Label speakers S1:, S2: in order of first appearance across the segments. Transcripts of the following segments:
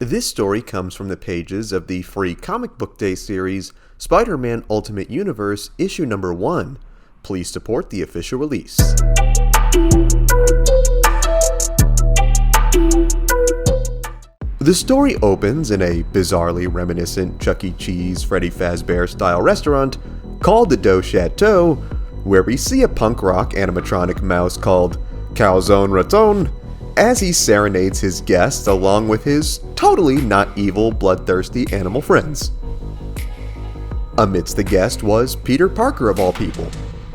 S1: This story comes from the pages of the free Comic Book Day series, Spider-Man Ultimate Universe, issue number 1. Please support the official release. The story opens in a bizarrely reminiscent Chuck E. Cheese Freddy Fazbear style restaurant called the Dough Chateau, where we see a punk rock animatronic mouse called Calzone Raton as he serenades his guests along with his totally not evil, bloodthirsty animal friends. Amidst the guests was Peter Parker of all people,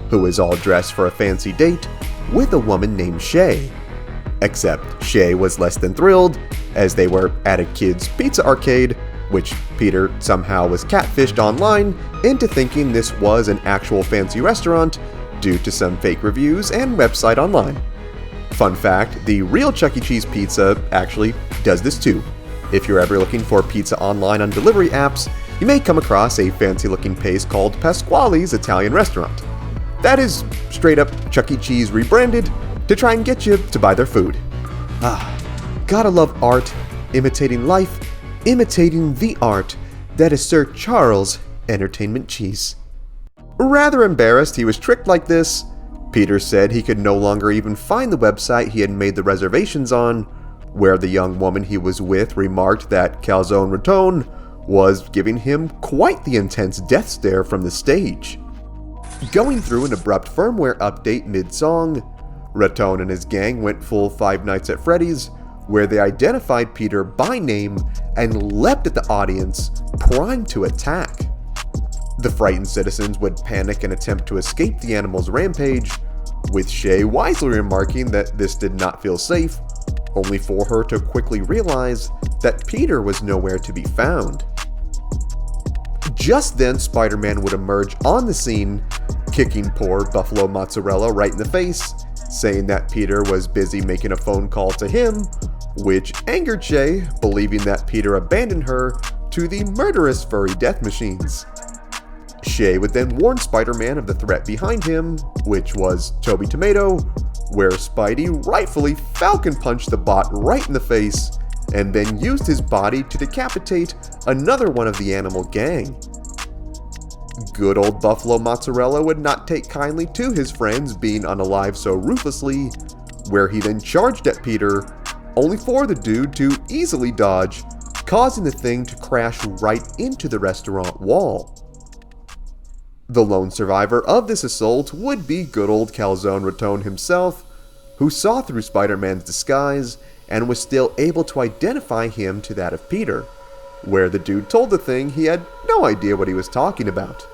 S1: who was all dressed for a fancy date with a woman named Shay. Except Shay was less than thrilled, as they were at a kid's pizza arcade, which Peter somehow was catfished online into thinking this was an actual fancy restaurant due to some fake reviews and website online. Fun fact, the real Chuck E. Cheese pizza actually does this too. If you're ever looking for pizza online on delivery apps, you may come across a fancy looking place called Pasquale's Italian Restaurant. That is straight up Chuck E. Cheese rebranded to try and get you to buy their food. Gotta love art, imitating life, imitating the art that is Sir Charles Entertainment Cheese. Rather embarrassed he was tricked like this, Peter said he could no longer even find the website he had made the reservations on, where the young woman he was with remarked that Calzone Raton was giving him quite the intense death stare from the stage. Going through an abrupt firmware update mid-song, Raton and his gang went full Five Nights at Freddy's, where they identified Peter by name and leapt at the audience, primed to attack. The frightened citizens would panic and attempt to escape the animal's rampage, with Shay wisely remarking that this did not feel safe, only for her to quickly realize that Peter was nowhere to be found. Just then, Spider-Man would emerge on the scene, kicking poor Buffalo Mozzarella right in the face, saying that Peter was busy making a phone call to him, which angered Shay, believing that Peter abandoned her to the murderous furry death machines. Shay would then warn Spider-Man of the threat behind him, which was Toby Tomato, where Spidey rightfully Falcon punched the bot right in the face, and then used his body to decapitate another one of the animal gang. Good old Buffalo Mozzarella would not take kindly to his friends being unalive so ruthlessly, where he then charged at Peter, only for the dude to easily dodge, causing the thing to crash right into the restaurant wall. The lone survivor of this assault would be good old Calzone Raton himself, who saw through Spider-Man's disguise and was still able to identify him to that of Peter, where the dude told the thing he had no idea what he was talking about.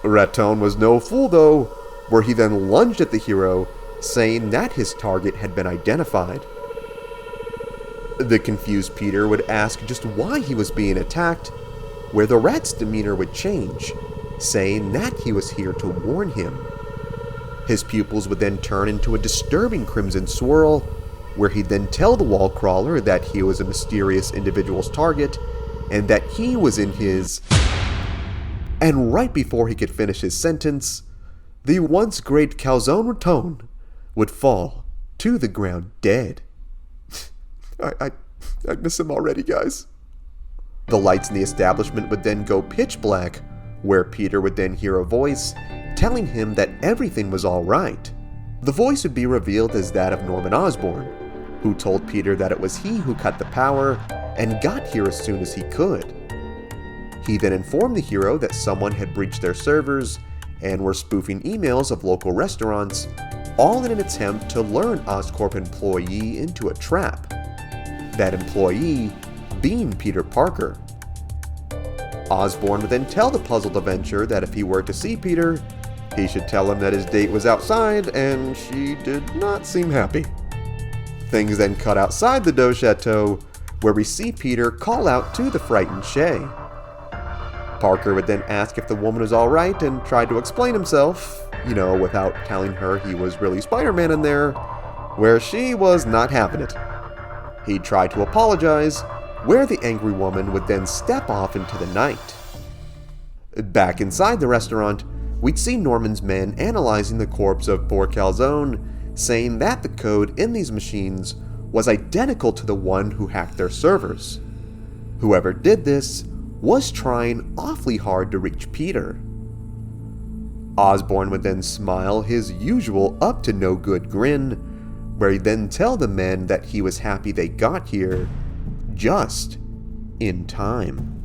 S1: Raton was no fool though, where he then lunged at the hero, saying that his target had been identified. The confused Peter would ask just why he was being attacked, where the rat's demeanor would change, saying that he was here to warn him. His pupils would then turn into a disturbing crimson swirl, where he'd then tell the wall crawler that he was a mysterious individual's target, and that he was in his... And right before he could finish his sentence, the once great Calzone Raton would fall to the ground dead. I miss him already, guys. The lights in the establishment would then go pitch black, where Peter would then hear a voice telling him that everything was alright. The voice would be revealed as that of Norman Osborn, who told Peter that it was he who cut the power and got here as soon as he could. He then informed the hero that someone had breached their servers and were spoofing emails of local restaurants, all in an attempt to lure an Oscorp employee into a trap. That employee being Peter Parker. Osborn would then tell the puzzled adventurer that if he were to see Peter, he should tell him that his date was outside, and she did not seem happy. Things then cut outside the Dough Chateau, where we see Peter call out to the frightened Shay. Parker would then ask if the woman was alright and tried to explain himself, without telling her he was really Spider-Man in there, where she was not having it. He tried to apologize, where the angry woman would then step off into the night. Back inside the restaurant, we'd see Norman's men analyzing the corpse of poor Calzone, saying that the code in these machines was identical to the one who hacked their servers. Whoever did this was trying awfully hard to reach Peter. Osborn would then smile his usual up-to-no-good grin, where he'd then tell the men that he was happy they got here just in time.